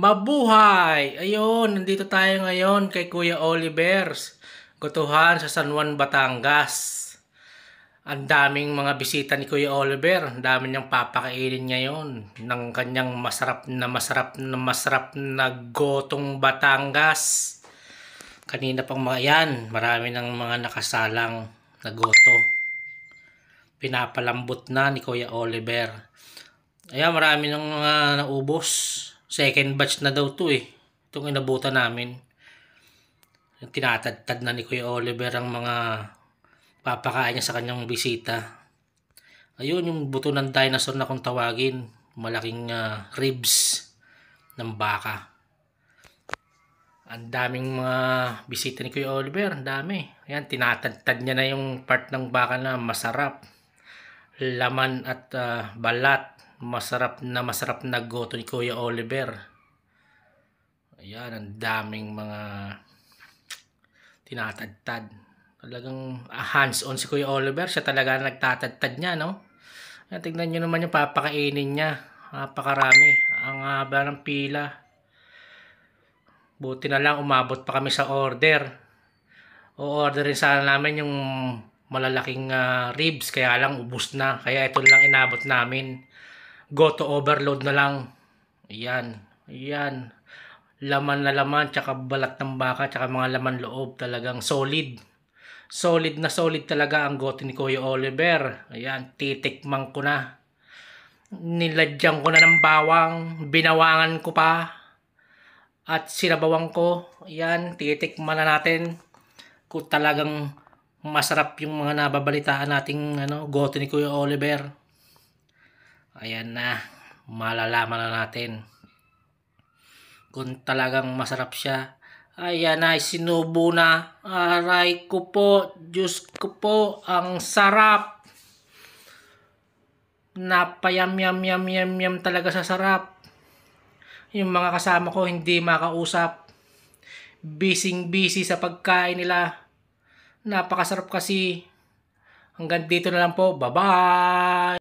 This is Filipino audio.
Mabuhay! Ayun, nandito tayo ngayon kay Kuya Oliver's Gotuhan sa San Juan, Batangas. Ang daming mga bisita ni Kuya Oliver. Ang dami niyang papakainin ngayon ng kanyang masarap na gotong Batangas. Kanina pang mga yan, marami ng mga nakasalang na goto. Pinapalambot na ni Kuya Oliver. Ayan, marami ng mga naubos. Second batch na daw to eh. Itong inabutan namin. Tinatadtad na ni Kuya Oliver ang mga papakain niya sa kanyang bisita. Ayun, yung buto ng dinosaur na kung tawagin. Malaking ribs ng baka. Ang daming mga bisita ni Kuya Oliver. Ang dami. Ayan, tinatadtad niya na yung part ng baka na masarap. Laman at balat. Masarap na goto ni Kuya Oliver. Ayan, ang daming mga tinatadtad. Talagang hands-on si Kuya Oliver. Siya talaga nagtatadtad niya, no? Ayan, tignan nyo naman yung papakainin niya. Napakarami. Ang haba ng pila. Buti na lang umabot pa kami sa order. O-orderin sana namin yung malalaking ribs. Kaya lang ubos na. Kaya ito lang inabot namin. Goto overload na lang. Ayan. Ayan. Laman na laman. Tsaka balat ng baka. Tsaka mga laman loob. Talagang solid. Solid na solid talaga ang goto ni Kuya Oliver. Ayan. Titikman ko na. Nilagyan ko na ng bawang. Binawangan ko pa. At sinabawang ko. Ayan. Titikman na natin. Kung talagang masarap yung mga nababalitaan nating goto ni Kuya Oliver. Ayan na, malalaman na natin kung talagang masarap siya. Ayan na, sinubo na. Aray ko po, Diyos ko po, ang sarap. Napayam yam talaga sa sarap. Yung mga kasama ko hindi makausap. Busy sa pagkain nila. Napakasarap kasi. Hanggang dito na lang po. Bye-bye!